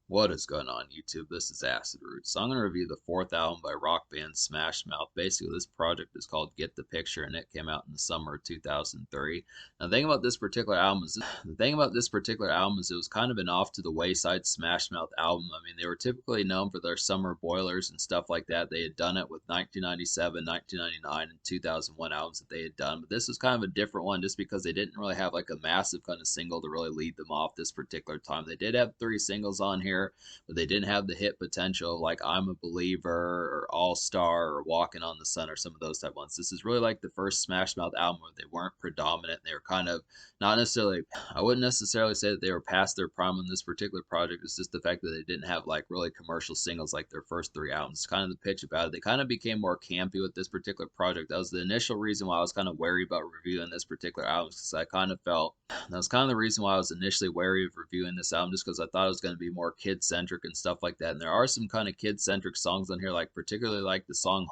What is going on, YouTube? This is Acid Root. So I'm going to review the fourth album by rock band Smash Mouth. Basically, this project is called Get the Picture, and it came out in the summer of 2003. Now, the thing about this particular album is it was kind of an off to the wayside Smash Mouth album. I mean, they were typically known for their summer boilers and stuff like that. They had done it with 1997, 1999, and 2001 albums that they had done, but this was kind of a different one just because they didn't really have like a massive kind of single to really lead them off this particular time. They did have three singles on here, but they didn't have the hit potential like I'm a Believer or All Star or Walking on the Sun or some of those type ones. This is really like the first Smash Mouth album where they weren't predominant. They were kind of not necessarily, I wouldn't necessarily say that they were past their prime on this particular project. It's just the fact that they didn't have like really commercial singles like their first three albums. It's kind of the pitch about it. They kind of became more campy with this particular project. That was the initial reason why I was kind of wary about reviewing this particular album, because I kind of felt that was kind of the reason why I was initially wary of reviewing this album, just because I thought it was going to be more kid centric and stuff like that. And there are some kind of kid centric songs on here, like particularly like the song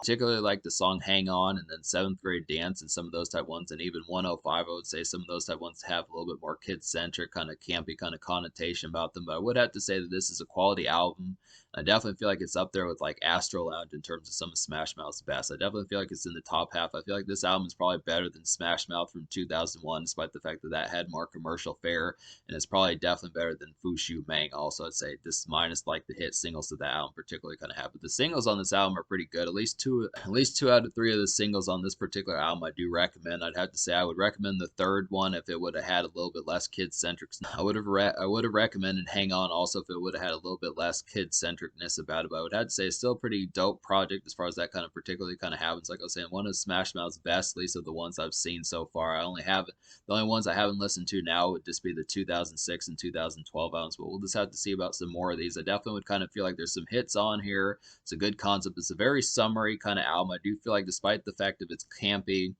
Hang On, and then Seventh Grade Dance, and some of those type ones, and even 105. I would say some of those type ones have a little bit more kid centric, kind of campy kind of connotation about them. But I would have to say that this is a quality album. I definitely feel like it's up there with like Astro Lounge in terms of some of Smash Mouth's best. I definitely feel like it's in the top half. I feel like this album is probably better than Smash Mouth from 2001, despite the fact that that had more commercial fare, and it's probably definitely better than Fushu Mang. Also, I'd say this minus like the hit singles that the album particularly kind of have. But the singles on this album are pretty good. At least two out of three of the singles on this particular album I do recommend. I'd have to say I would recommend the third one if it would have had a little bit less kid centric. I would have recommended Hang On also if it would have had a little bit less kid centricness about it. But I would have to say it's still a pretty dope project as far as that kind of particularly kind of happens. Like I was saying, one of Smash Mouth's best, at least of the ones I've seen so far. The only ones I haven't listened to now would just be the 2006 and 2012 albums, but we'll just have to see about some more of these. I definitely would kind of feel like there's some hits on here. It's a good concept. It's a very summery kind of album. I do feel like despite the fact of its campy,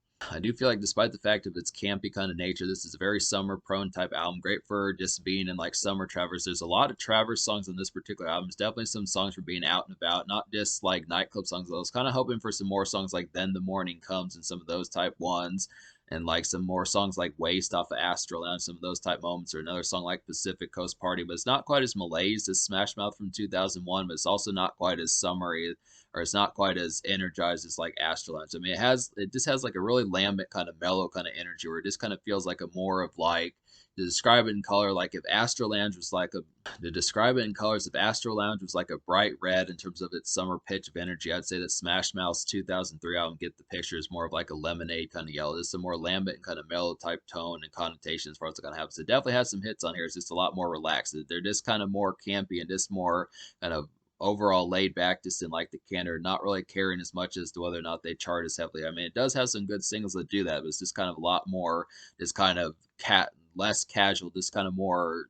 kind of nature, this is a very summer prone type album. Great for just being in like summer Travers. There's a lot of Travers songs on this particular album. There's definitely some songs for being out and about, not just like nightclub songs. I was kind of hoping for some more songs like Then the Morning Comes and some of those type ones, and like some more songs like Waste off of Astral Lounge, some of those type moments, or another song like Pacific Coast Party. But it's not quite as malaise as Smash Mouth from 2001, but it's also not quite as summery, or it's not quite as energized as like Astral Lounge. I mean, it just has like a really lambent kind of mellow kind of energy, where it just kind of feels like a more of like, to describe it in color, like if Astro Lounge was like a to describe it in colors, if Astro Lounge was like a bright red in terms of its summer pitch of energy, I'd say that Smash Mouth's 2003 album Get the Picture is more of like a lemonade kind of yellow. It's a more lambent and kind of mellow type tone and connotation as far as it kind of happens. It definitely has some hits on here. It's just a lot more relaxed. They're just kind of more campy and just more kind of overall laid back, just in like the candor, not really caring as much as to whether or not they chart as heavily. I mean, it does have some good singles that do that, but it's just kind of a lot more, just kind of less casual, just kind of more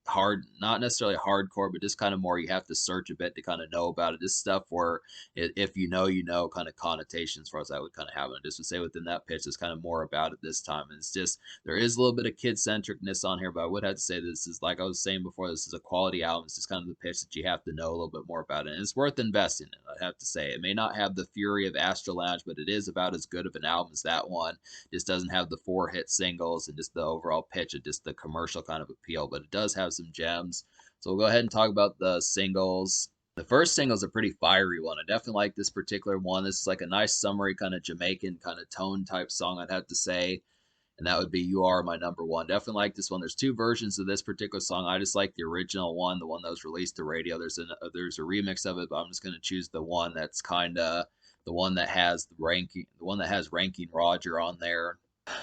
hard, not necessarily hardcore, but just kind of more you have to search a bit to kind of know about it. This stuff where if you know, you know, kind of connotations as far as I would kind of have it. Just to say within that pitch, it's kind of more about it this time. And it's just, there is a little bit of kid centricness on here, but I would have to say this is, like I was saying before, this is a quality album. It's just kind of the pitch that you have to know a little bit more about it. And it's worth investing in, I'd have to say. It may not have the fury of Astro Lounge, but it is about as good of an album as that one. Just doesn't have the four hit singles and just the overall pitch of just the commercial kind of appeal, but it does have some gems. So we'll go ahead and talk about the singles. The first single is a pretty fiery one. I definitely like this particular one. This is like a nice summery kind of Jamaican kind of tone type song, I'd have to say. And that would be You Are My Number One. Definitely like this one. There's two versions of this particular song. I just like the original one, the one that was released to radio. There's a remix of it, but I'm just going to choose the one that's kind of the one that has Ranking Roger on there.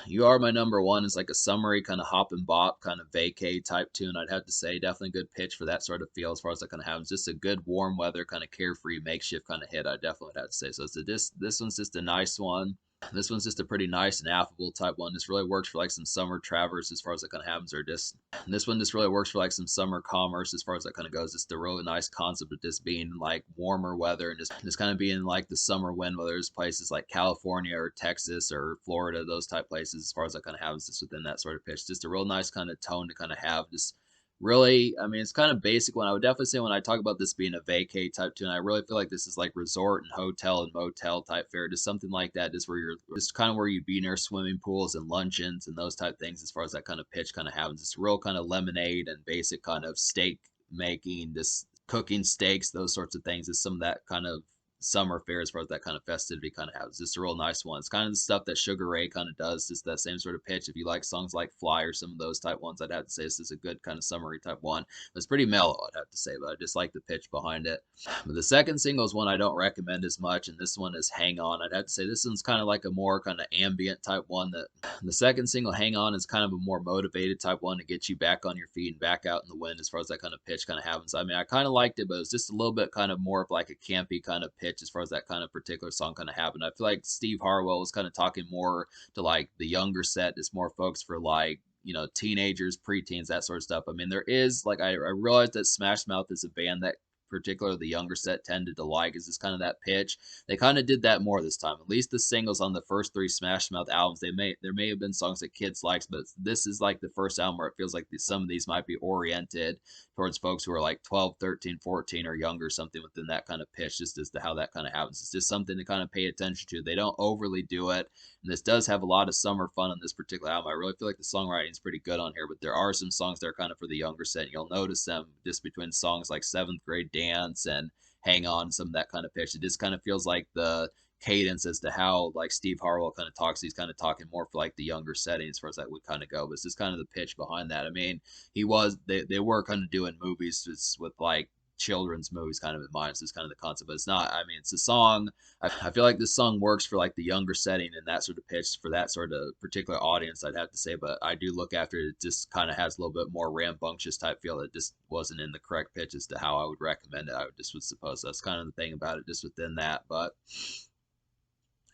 You Are My Number One is like a summery kind of hop and bop kind of vacay type tune. I'd have to say definitely good pitch for that sort of feel as far as I kind of have. It's just a good warm weather kind of carefree makeshift kind of hit. I definitely would have to say. So this one's just a nice one. This one's just a pretty nice and affable type one. This really works for like some summer traverse as far as it kind of happens, or just this one just really works for like some summer commerce as far as that kind of goes. Just a really nice concept of just being like warmer weather and just kind of being like the summer wind, whether it's places like California or Texas or Florida, those type places as far as that kind of happens, just within that sort of pitch. Just a real nice kind of tone to kind of have. Just really, I mean, it's kind of basic one. I would definitely say when I talk about this being a vacay type tune, I really feel like this is like resort and hotel and motel type fare, just something like that, just where you're just kind of where you'd be near swimming pools and luncheons and those type things as far as that kind of pitch kind of happens. It's real kind of lemonade and basic kind of steak making, just cooking steaks, those sorts of things. Is some of that kind of summer fare as far as that kind of festivity kind of has. It's just a real nice one. It's kind of the stuff that Sugar Ray kind of does, just that same sort of pitch. If you like songs like Fly or some of those type ones, I'd have to say this is a good kind of summery type one. It's pretty mellow, I'd have to say, but I just like the pitch behind it. But the second single is one I don't recommend as much, and this one is Hang On. I'd have to say this one's kind of like a more kind of ambient type one. That the second single, Hang On, is kind of a more motivated type one to get you back on your feet and back out in the wind as far as that kind of pitch kind of happens. I mean, I kind of liked it, but it was just a little bit kind of more of like a campy kind of pitch as far as that kind of particular song kind of happened. I feel like Steve Harwell was kind of talking more to like the younger set. It's more folks for like, you know, teenagers, preteens, that sort of stuff. I mean, there is like I realized that Smash Mouth is a band that particularly the younger set tended to like, is this kind of that pitch. They kind of did that more this time. At least the singles on the first three Smash Mouth albums, there may have been songs that kids liked, but this is like the first album where it feels like some of these might be oriented towards folks who are like 12, 13, 14 or younger, something within that kind of pitch, just as to how that kind of happens. It's just something to kind of pay attention to. They don't overly do it. And this does have a lot of summer fun on this particular album. I really feel like the songwriting is pretty good on here, but there are some songs that are kind of for the younger set. And you'll notice them just between songs like Seventh Grade Dance and Hang On, some of that kind of pitch. It just kind of feels like the cadence as to how like Steve Harwell kind of talks. He's kind of talking more for like the younger setting as far as that would kind of go. But it's just kind of the pitch behind that. I mean, they were kind of doing movies just with like children's movies kind of in mind. So it's kind of the concept, but it's not. I mean, it's a song. I feel like this song works for like the younger setting and that sort of pitch for that sort of particular audience, I'd have to say. But I do look after it, just kind of has a little bit more rambunctious type feel. It just wasn't in the correct pitch as to how I would recommend it. I would suppose that's kind of the thing about it, just within that. But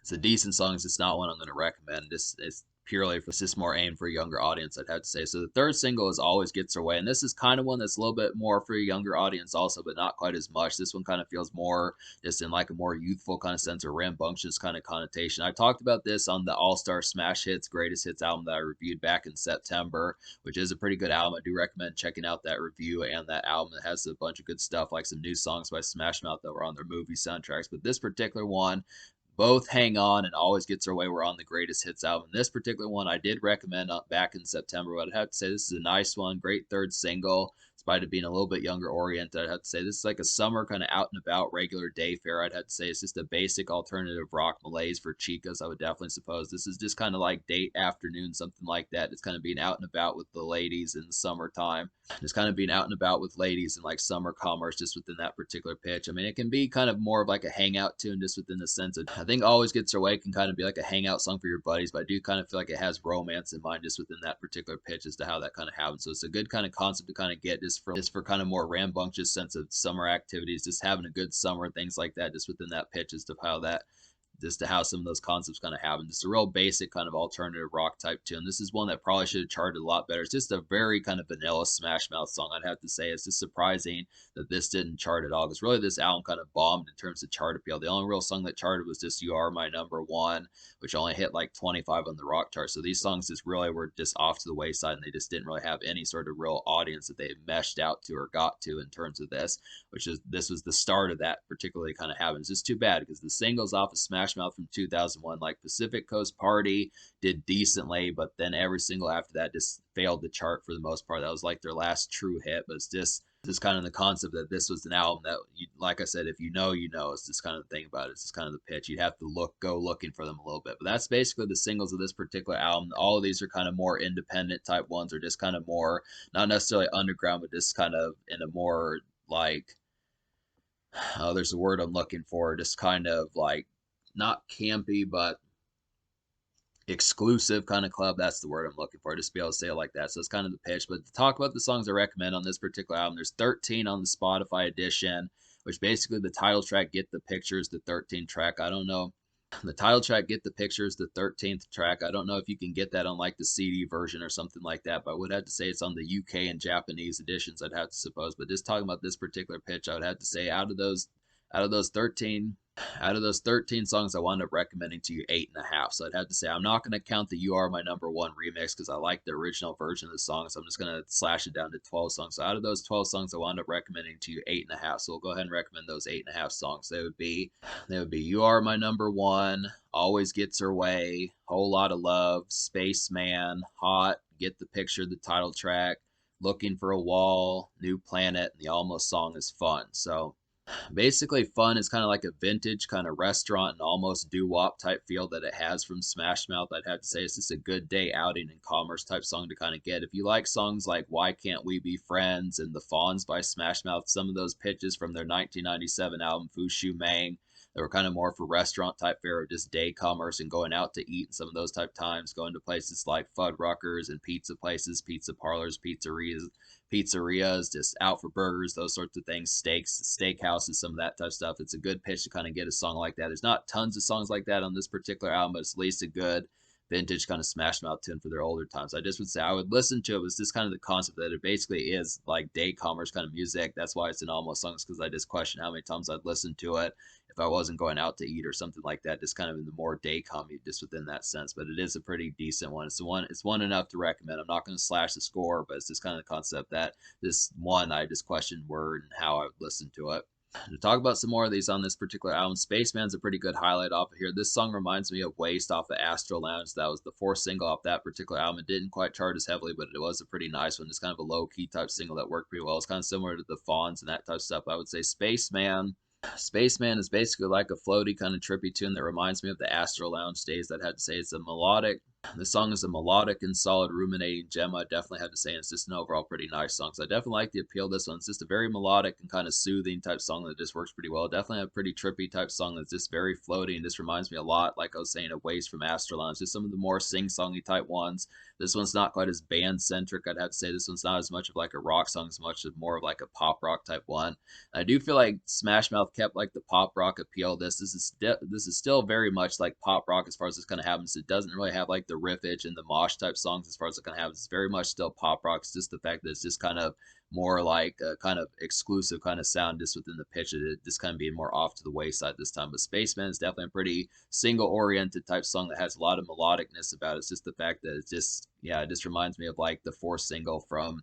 it's a decent song. It's just not one I'm going to recommend. It's purely for, it's just more aimed for a younger audience, I'd have to say. So the third single is Always Gets Her Way, and this is kind of one that's a little bit more for a younger audience also, but not quite as much. This one kind of feels more just in like a more youthful kind of sense or rambunctious kind of connotation. I talked about this on the All-Star Smash Hits Greatest Hits album that I reviewed back in September, which is a pretty good album. I do recommend checking out that review and that album. It has a bunch of good stuff, like some new songs by Smash Mouth that were on their movie soundtracks. But this particular one, both Hang On and Always Gets Her Way were on the Greatest Hits album. This particular one I did recommend back in September, but I'd have to say this is a nice one. Great third single, despite it being a little bit younger oriented. I'd have to say this is like a summer kind of out and about regular day fare. I'd have to say it's just a basic alternative rock malaise for chicas, I would definitely suppose. This is just kind of like date afternoon, something like that. It's kind of being out and about with the ladies in the summertime. Just kind of being out and about with ladies in like summer commerce, just within that particular pitch. I mean, it can be kind of more of like a hangout tune, just within the sense of, I think Always Gets Her Way can kind of be like a hangout song for your buddies, but I do kind of feel like it has romance in mind just within that particular pitch as to how that kind of happens. So it's a good kind of concept to kind of get just for kind of more rambunctious sense of summer activities, just having a good summer, things like that, just within that pitch as to how that, just to how some of those concepts kind of happen. Just a real basic kind of alternative rock type tune. This is one that probably should have charted a lot better. It's just a very kind of vanilla Smash Mouth song, I'd have to say. It's just surprising that this didn't chart at all, because really this album kind of bombed in terms of chart appeal. The only real song that charted was just You Are My Number One, which only hit like 25 on the rock chart. So these songs just really were just off to the wayside, and they just didn't really have any sort of real audience that they meshed out to or got to in terms of this, this was the start of that particularly kind of happens. It's too bad, because the singles off of Smash Mouth from 2001, like Pacific Coast Party, did decently, but then every single after that just failed to chart for the most part. That was like their last true hit. But it's just kind of the concept that this was an album that, you, like I said, if you know, you know. It's just kind of the thing about it. It's just kind of the pitch. You'd have to go looking for them a little bit. But that's basically the singles of this particular album. All of these are kind of more independent type ones, or just kind of more, not necessarily underground, but just kind of in a more like, there's a word I'm looking for, just kind of like not campy, but exclusive kind of club. That's the word I'm looking for, just to be able to say it like that. So it's kind of the pitch. But to talk about the songs I recommend on this particular album, there's 13 on the Spotify edition, which basically the title track, Get the Pictures, the 13th track. I don't know. The title track, Get the Pictures, the 13th track. I don't know if you can get that on like the CD version or something like that, but I would have to say it's on the UK and Japanese editions, I'd have to suppose. But just talking about this particular pitch, I would have to say out of those 13 songs, I wound up recommending to you 8.5. So I'd have to say I'm not going to count the You Are My Number One remix, because I like the original version of the song. So I'm just going to slash it down to 12 songs. So out of those 12 songs, I wound up recommending to you 8.5. So we'll go ahead and recommend those 8.5 songs. They would be You Are My Number One, Always Gets Her Way, Whole Lot of Love, Spaceman, Hot, Get the Picture, the title track, Looking for a Wall, New Planet, and the Almost song is Fun. So basically, Fun is kind of like a vintage kind of restaurant and almost doo-wop type feel that it has from Smash Mouth. I'd have to say it's just a good day outing in commerce type song to kind of get. If you like songs like Why Can't We Be Friends and The Fawns by Smash Mouth, some of those pitches from their 1997 album Fu Shu Mang that were kind of more for restaurant type fare or just day commerce and going out to eat in some of those type times, going to places like Fuddruckers and pizza places, pizza parlors, pizzerias, just out for burgers, those sorts of things, steakhouses, some of that type of stuff. It's a good pitch to kind of get a song like that. There's not tons of songs like that on this particular album, but it's at least a good vintage kind of Smash Mouth tune for their older times. I just would say I would listen to it. Was just kind of the concept that it basically is like day commerce kind of music. That's why it's in almost songs, because I just question how many times I'd listen to it if I wasn't going out to eat or something like that. Just kind of in the more day comedy, just within that sense. But it is a pretty decent one. It's one enough to recommend. I'm not going to slash the score, but it's just kind of the concept that this one I just questioned word and how I would listen to it. To talk about some more of these on this particular album, Spaceman's a pretty good highlight off of here. This song reminds me of Waste off of Astro Lounge. That was the fourth single off that particular album. It didn't quite chart as heavily, but it was a pretty nice one. Just kind of a low-key type single that worked pretty well. It's kind of similar to the Fawns and that type of stuff. I would say Spaceman is basically like a floaty kind of trippy tune that reminds me of the Astro Lounge days. That had to say it's a melodic. The song is a melodic and solid ruminating gem. I definitely have to say, and it's just an overall pretty nice song. So I definitely like the appeal of this one. It's just a very melodic and kind of soothing type song that just works pretty well. Definitely a pretty trippy type song that's just very floaty and just reminds me a lot, like I was saying, of Waste from Astro Lounge. Just some of the more sing-songy type ones. This one's not quite as band-centric. I'd have to say this one's not as much of like a rock song as much as more of like a pop rock type one. I do feel like Smash Mouth kept like the pop rock appeal. This is still very much like pop rock as far as this kind of happens. It doesn't really have like the riffage and the mosh type songs as far as it kind of happens. It's very much still pop rock. It's just the fact that it's just kind of more like a kind of exclusive kind of sound just within the pitch. It just kind of being more off to the wayside this time. But Spaceman is definitely a pretty single oriented type song that has a lot of melodicness about it. It's just the fact that it's just, yeah, it just reminds me of like the fourth single from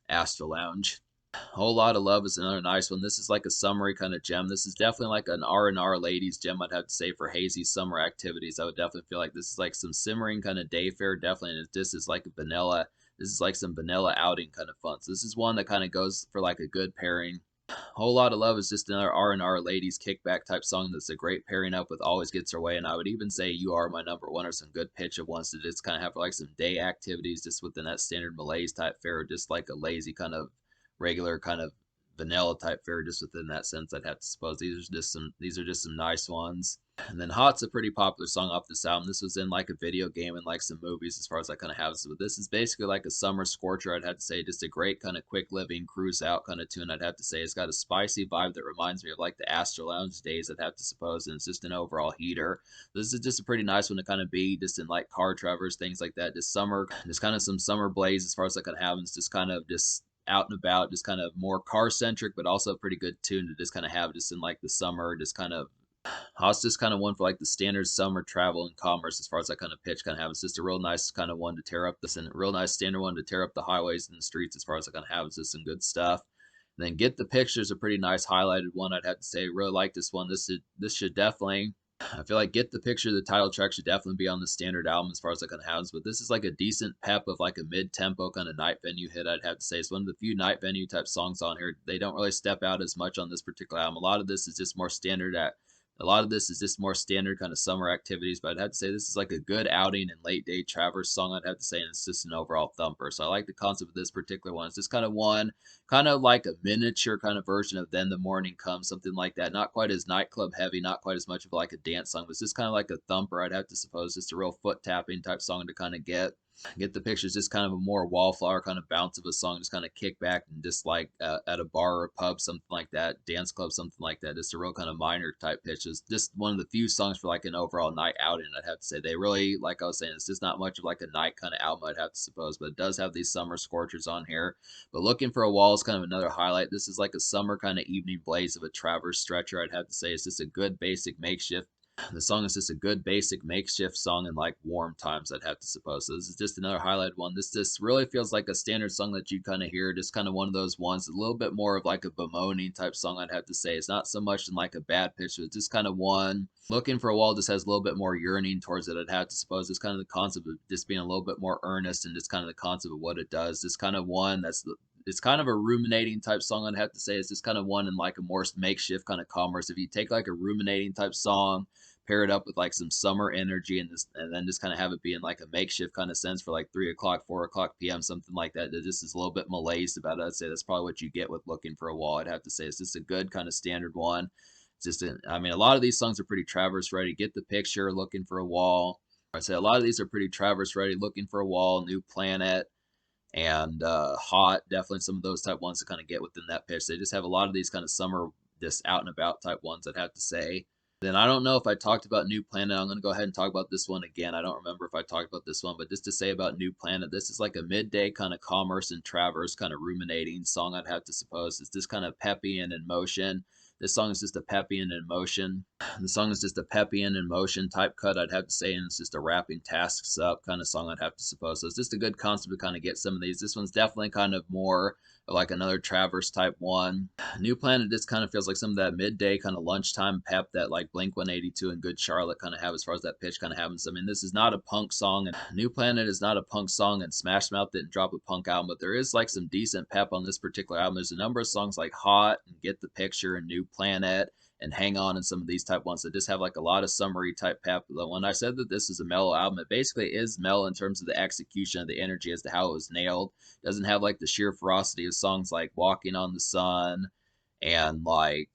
Astro Lounge. Whole Lot of Love is another nice one. This is like a summery kind of gem. This is definitely like an R&R ladies gem, I'd have to say, for hazy summer activities. I would definitely feel like this is like some simmering kind of day fare, definitely. And this is like a vanilla. This is like some vanilla outing kind of fun. So this is one that kind of goes for like a good pairing. Whole Lot of Love is just another R&R ladies kickback type song that's a great pairing up with Always Gets Her Way. And I would even say You Are My Number One are some good pitch of ones to just kind of have like some day activities just within that standard malaise type fare, just like a lazy kind of regular kind of vanilla type fare just within that sense. I'd have to suppose these are just some nice ones. And then Hot's a pretty popular song off this album. This was in like a video game and like some movies as far as I kind of have this. But this is basically like a summer scorcher. I'd have to say just a great kind of quick living cruise out kind of tune. I'd have to say it's got a spicy vibe that reminds me of like the Astro Lounge days, I'd have to suppose. And it's just an overall heater. This is just a pretty nice one to kind of be just in like car traverse, things like that. Just summer, just kind of some summer blaze as far as I kind of have. It's just kind of just out and about, just kind of more car centric, but also a pretty good tune to just kind of have just in like the summer, just kind of Haas just kind of one for like the standard summer travel and commerce as far as that kind of pitch kind of have. It's just a real nice kind of one to tear up this and real nice standard one to tear up the highways and the streets as far as I kind of have. It's just some good stuff. And then Get the Picture's a pretty nice highlighted one. I'd have to say, really like this one. This should definitely, I feel like Get the Picture, the title track should definitely be on the standard album as far as I kind of have. But this is like a decent pep of like a mid-tempo kind of night venue hit, I'd have to say. It's one of the few night venue type songs on here. They don't really step out as much on this particular album. A lot of this is just more standard kind of summer activities, but I'd have to say this is like a good outing and late day traverse song, I'd have to say, and it's just an overall thumper. So I like the concept of this particular one. It's just kind of one, kind of like a miniature kind of version of Then the Morning Comes, something like that. Not quite as nightclub heavy, not quite as much of like a dance song, but it's just kind of like a thumper, I'd have to suppose. Just a real foot tapping type song to kind of get the pictures, just kind of a more wallflower kind of bounce of a song, just kind of kick back and just like at a bar or a pub, something like that, dance club, something like that. Just a real kind of minor type pitches. Just one of the few songs for like an overall night outing, I'd have to say. They really, like I was saying, it's just not much of like a night kind of album, I'd have to suppose, but it does have these summer scorchers on here. But Looking for a Wall is kind of another highlight. This is like a summer kind of evening blaze of a traverse stretcher, I'd have to say. It's just a good basic makeshift The song is just a good basic makeshift song in like warm times, I'd have to suppose. So this is just another highlighted one. This just really feels like a standard song that you kind of hear, just kind of one of those ones, a little bit more of like a bemoaning type song, I'd have to say. It's not so much in like a bad pitch, but it's just kind of one looking for a wall, just has a little bit more yearning towards it, I'd have to suppose. It's kind of the concept of just being a little bit more earnest and just kind of the concept of what it does. Just kind of one that's it's kind of a ruminating type song, I'd have to say. It's just kind of one in like a more makeshift kind of commerce. If you take like a ruminating type song, pair it up with like some summer energy and this, and then just kind of have it be in like a makeshift kind of sense for like 3 o'clock, 4 o'clock p.m., something like that. That just is a little bit malaise about it. I'd say that's probably what you get with looking for a wall. I'd have to say it's just a good kind of standard one. It's just, I mean, a lot of these songs are pretty Traverse ready. Get the picture, looking for a wall. I'd say a lot of these are pretty Traverse ready. Looking for a wall, new planet, and hot. Definitely some of those type ones to kind of get within that pitch. They just have a lot of these kind of summer, just out and about type ones, I'd have to say. Then I don't know if I talked about New Planet. I'm going to go ahead and talk about this one again. I don't remember if I talked about this one, but just to say about New Planet, this is like a midday kind of commerce and traverse kind of ruminating song, I'd have to suppose. It's just kind of peppy and in motion. This song is just a peppy and in motion. The song is just a peppy and in motion type cut, I'd have to say, and it's just a wrapping tasks up kind of song, I'd have to suppose. So it's just a good concept to kind of get some of these. This one's definitely kind of more like another Traverse type one. New Planet just kind of feels like some of that midday kind of lunchtime pep that like Blink 182 and Good Charlotte kind of have as far as that pitch kind of happens. I mean, this is not a punk song, and New Planet is not a punk song, and Smash Mouth didn't drop a punk album, but there is like some decent pep on this particular album. There's a number of songs like Hot and Get the Picture and New Planet and Hang On and some of these type ones that just have like a lot of summery type pep. When I said that this is a mellow album, it basically is mellow in terms of the execution of the energy as to how it was nailed. It doesn't have like the sheer ferocity of songs like Walking on the Sun and like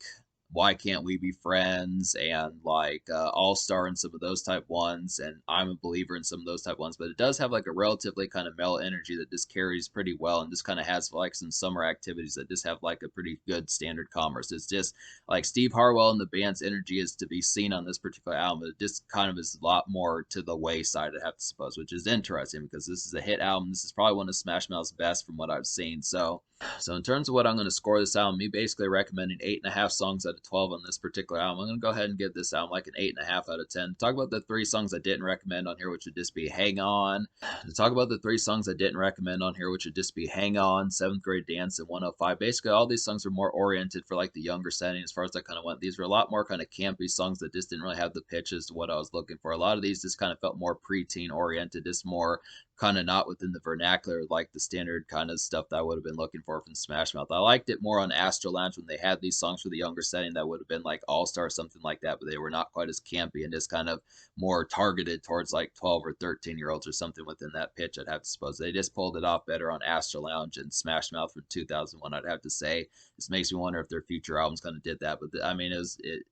Why Can't We Be Friends and like All Star and some of those type ones, and I'm a Believer in some of those type ones, but it does have like a relatively kind of mellow energy that just carries pretty well and just kind of has like some summer activities that just have like a pretty good standard commerce. It's just like Steve Harwell and the band's energy is to be seen on this particular album. It just kind of is a lot more to the wayside, I have to suppose, which is interesting because this is a hit album. This is probably one of Smash Mouth's best from what I've seen. So in terms of what I'm going to score this album, me basically recommending 8.5 songs out of 12 on this particular album. I'm going to go ahead and give this album like an 8.5 out of 10. Talk about the 3 songs I didn't recommend on here, which would just be Hang On. To talk about the 3 songs I didn't recommend on here, which would just be Hang On, 7th Grade Dance, and 105. Basically, all these songs are more oriented for like the younger setting as far as I kind of went. These were a lot more kind of campy songs that just didn't really have the pitches to what I was looking for. A lot of these just kind of felt more preteen oriented, just more kind of not within the vernacular like the standard kind of stuff that I would have been looking for from Smash Mouth. I liked it more on Astro Lounge when they had these songs for the younger setting that would have been like All Star or something like that, but they were not quite as campy and just kind of more targeted towards like 12 or 13-year-olds or something within that pitch, I'd have to suppose. They just pulled it off better on Astro Lounge and Smash Mouth from 2001, I'd have to say. This makes me wonder if their future albums kind of did that, but I mean,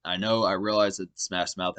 I realized that Smash Mouth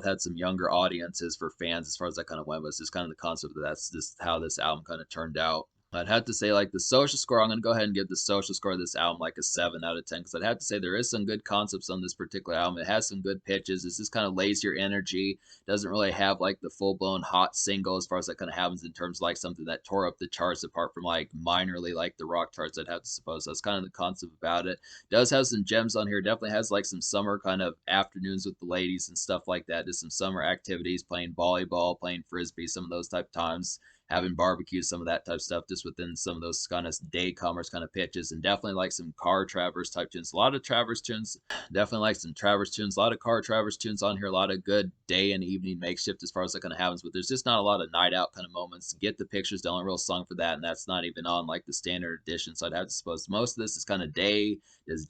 had some younger audiences for fans as far as that kind of went, but it's just kind of the concept that that's just how this album kind of turned out. I'd have to say, like, the social score, I'm going to go ahead and give the social score of this album like a 7 out of 10, because I'd have to say there is some good concepts on this particular album. It has some good pitches. It's just kind of lazier energy. Doesn't really have, like, the full-blown hot single as far as that kind of happens in terms of, like, something that tore up the charts apart from, like, minorly, like, the rock charts, I'd have to suppose. That's kind of the concept about it. Does have some gems on here. Definitely has, like, some summer kind of afternoons with the ladies and stuff like that. Just some summer activities, playing volleyball, playing frisbee, some of those type times, having barbecues, some of that type of stuff, just within some of those kind of day commerce kind of pitches, and definitely like some car Traverse type tunes. A lot of Traverse tunes, definitely like some Traverse tunes, a lot of car Traverse tunes on here, a lot of good day and evening makeshift as far as that kind of happens, but there's just not a lot of night out kind of moments. Get the Pictures, the only real song for that, and that's not even on like the standard edition, so I'd have to suppose most of this is kind of day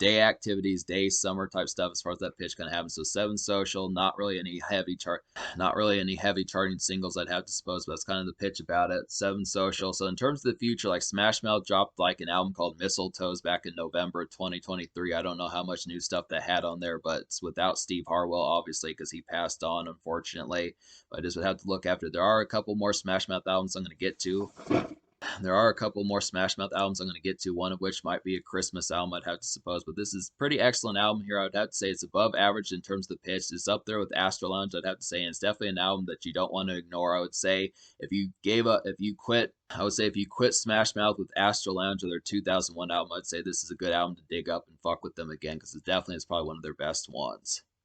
activities, day summer type stuff as far as that pitch kind of happens. So 7 Social, not really any heavy charting singles, I'd have to suppose, but that's kind of the pitch about it. 7 Social. So in terms of the future, like Smash Mouth dropped like an album called Mistletoes back in November 2023. I don't know how much new stuff that had on there, but it's without Steve Harwell, obviously, because he passed on, unfortunately. But I just would have to look after. There are a couple more Smash Mouth albums I'm going to get to. One of which might be a Christmas album, I'd have to suppose. But this is pretty excellent album here. I would have to say it's above average in terms of the pitch. It's up there with Astro Lounge, I'd have to say, and it's definitely an album that you don't want to ignore. I would say if you quit Smash Mouth with Astro Lounge or their 2001 album, I'd say this is a good album to dig up and fuck with them again, because it definitely is probably one of their best ones.